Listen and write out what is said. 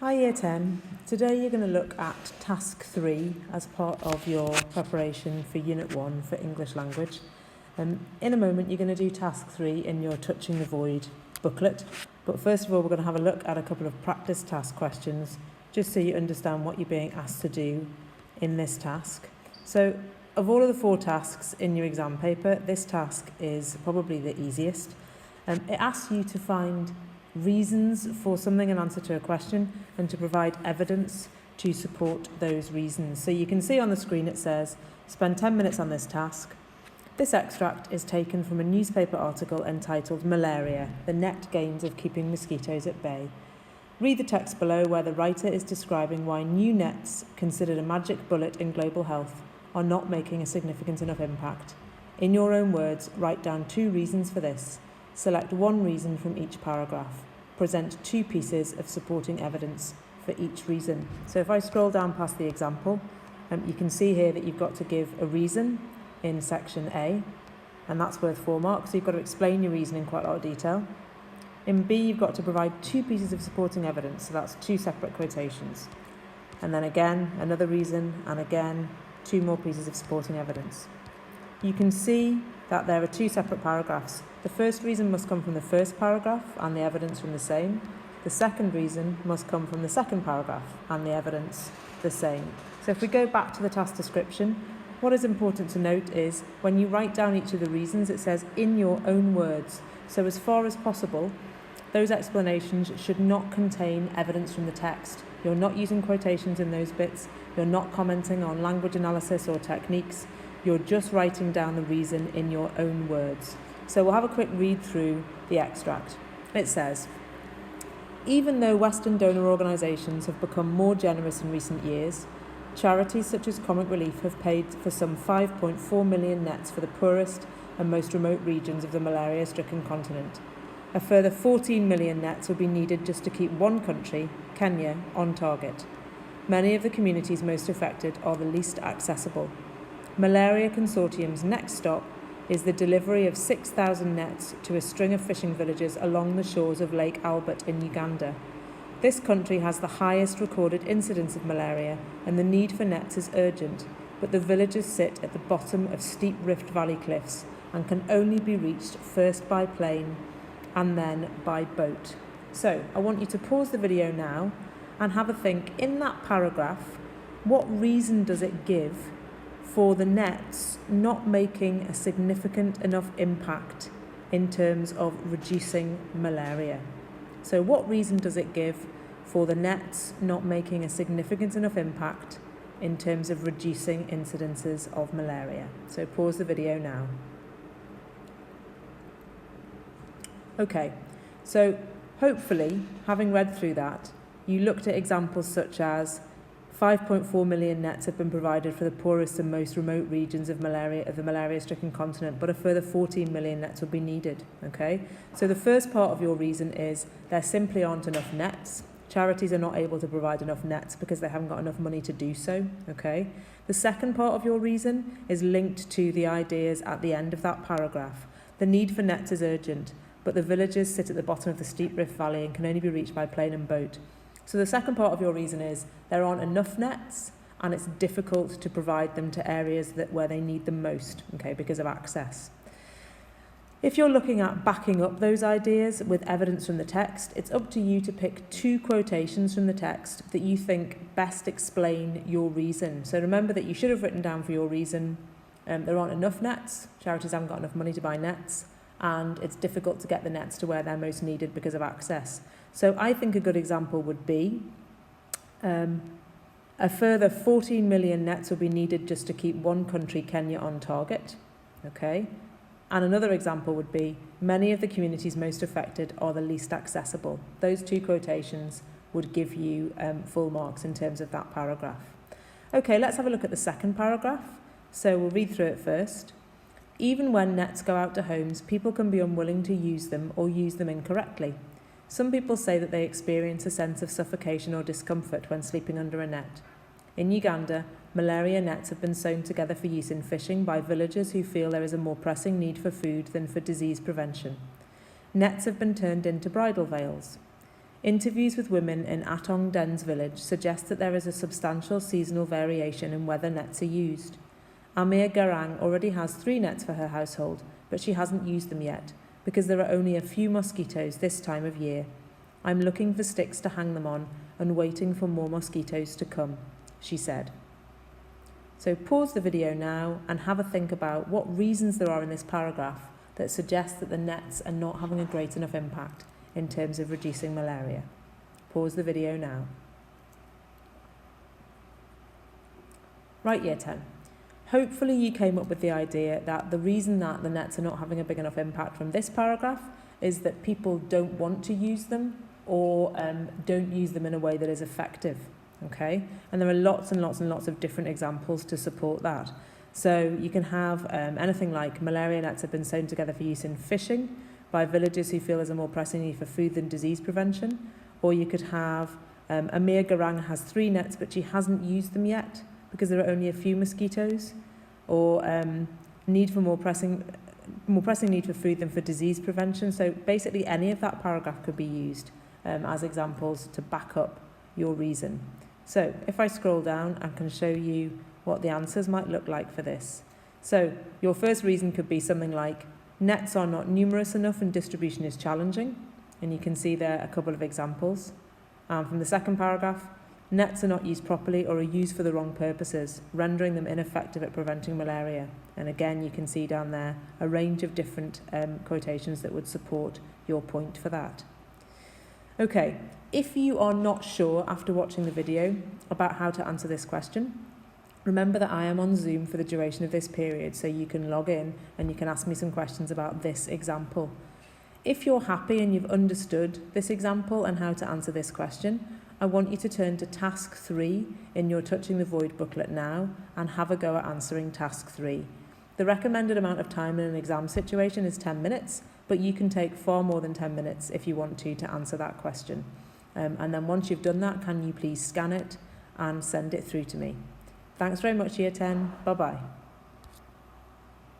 Hi Year 10. Today you're going to look at Task 3 as part of your preparation for Unit 1 for English Language. In a moment you're going to do Task 3 in your Touching the Void booklet, but first of all we're going to have a look at a couple of practice task questions just so you understand what you're being asked to do in this task. So of all of the 4 tasks in your exam paper, this task is probably the easiest. It asks you to find reasons for something in answer to a question and to provide evidence to support those reasons. So you can see on the screen it says, spend 10 minutes on this task. This extract is taken from a newspaper article entitled Malaria, the Net Gains of Keeping Mosquitoes at Bay. Read the text below where the writer is describing why new nets, considered a magic bullet in global health, are not making a significant enough impact. In your own words, write down 2 reasons for this. Select 1 reason from each paragraph. Present 2 pieces of supporting evidence for each reason. So if I scroll down past the example, you can see here that you've got to give a reason in section A, and that's worth 4 marks. So you've got to explain your reason in quite a lot of detail. In B, you've got to provide 2 pieces of supporting evidence. So that's 2 separate quotations. And then again, another reason, and again, 2 more pieces of supporting evidence. You can see that there are 2 separate paragraphs. The first reason must come from the first paragraph and the evidence from the same. The second reason must come from the second paragraph and the evidence the same. So if we go back to the task description, what is important to note is when you write down each of the reasons, it says in your own words. So as far as possible, those explanations should not contain evidence from the text. You're not using quotations in those bits. You're not commenting on language analysis or techniques. You're just writing down the reason in your own words. So we'll have a quick read through the extract. It says, even though Western donor organisations have become more generous in recent years, charities such as Comic Relief have paid for some 5.4 million nets for the poorest and most remote regions of the malaria-stricken continent. A further 14 million nets will be needed just to keep one country, Kenya, on target. Many of the communities most affected are the least accessible. Malaria Consortium's next stop is the delivery of 6,000 nets to a string of fishing villages along the shores of Lake Albert in Uganda. This country has the highest recorded incidence of malaria, and the need for nets is urgent, but the villages sit at the bottom of steep Rift Valley cliffs and can only be reached first by plane and then by boat. So I want you to pause the video now and have a think. In that paragraph, what reason does it give for the nets not making a significant enough impact in terms of reducing malaria? So what reason does it give for the nets not making a significant enough impact in terms of reducing incidences of malaria? So pause the video now. Okay, so hopefully, having read through that, you looked at examples such as 5.4 million nets have been provided for the poorest and most remote regions of the malaria-stricken continent, but a further 14 million nets will be needed, okay? So the first part of your reason is there simply aren't enough nets. Charities are not able to provide enough nets because they haven't got enough money to do so, okay? The second part of your reason is linked to the ideas at the end of that paragraph. The need for nets is urgent, but the villages sit at the bottom of the steep Rift Valley and can only be reached by plane and boat. So the second part of your reason is there aren't enough nets and it's difficult to provide them to areas where they need them most, okay, because of access. If you're looking at backing up those ideas with evidence from the text, it's up to you to pick 2 quotations from the text that you think best explain your reason. So remember that you should have written down for your reason, there aren't enough nets, charities haven't got enough money to buy nets, and it's difficult to get the nets to where they're most needed because of access. So I think a good example would be a further 14 million nets will be needed just to keep one country, Kenya, on target. Okay, and another example would be many of the communities most affected are the least accessible. Those 2 quotations would give you full marks in terms of that paragraph. Okay, let's have a look at the second paragraph. So we'll read through it first. Even when nets go out to homes, people can be unwilling to use them or use them incorrectly. Some people say that they experience a sense of suffocation or discomfort when sleeping under a net. In Uganda, malaria nets have been sewn together for use in fishing by villagers who feel there is a more pressing need for food than for disease prevention. Nets have been turned into bridal veils. Interviews with women in Atong Dens village suggest that there is a substantial seasonal variation in whether nets are used. Amir Garang already has 3 nets for her household, but she hasn't used them yet because there are only a few mosquitoes this time of year. I'm looking for sticks to hang them on and waiting for more mosquitoes to come, she said. So pause the video now and have a think about what reasons there are in this paragraph that suggest that the nets are not having a great enough impact in terms of reducing malaria. Pause the video now. Right, Year 10. Hopefully you came up with the idea that the reason that the nets are not having a big enough impact from this paragraph is that people don't want to use them or don't use them in a way that is effective. Okay, and there are lots and lots and lots of different examples to support that. So you can have anything like malaria nets have been sewn together for use in fishing by villagers who feel there's a more pressing need for food than disease prevention. Or you could have Amir Garang has 3 nets but she hasn't used them yet because there are only a few mosquitoes. Or need for more pressing need for food than for disease prevention. So basically any of that paragraph could be used as examples to back up your reason. So if I scroll down, I can show you what the answers might look like for this. So your first reason could be something like, nets are not numerous enough and distribution is challenging. And you can see there a couple of examples. From the second paragraph, nets are not used properly or are used for the wrong purposes, rendering them ineffective at preventing malaria. And again, you can see down there a range of different quotations that would support your point for that. Okay, if you are not sure after watching the video about how to answer this question, remember that I am on Zoom for the duration of this period, so you can log in and you can ask me some questions about this example. If you're happy and you've understood this example and how to answer this question, I want you to turn to task 3 in your Touching the Void booklet now and have a go at answering task 3. The recommended amount of time in an exam situation is 10 minutes, but you can take far more than 10 minutes if you want to answer that question. And then once you've done that, can you please scan it and send it through to me? Thanks very much, Year 10. Bye-bye.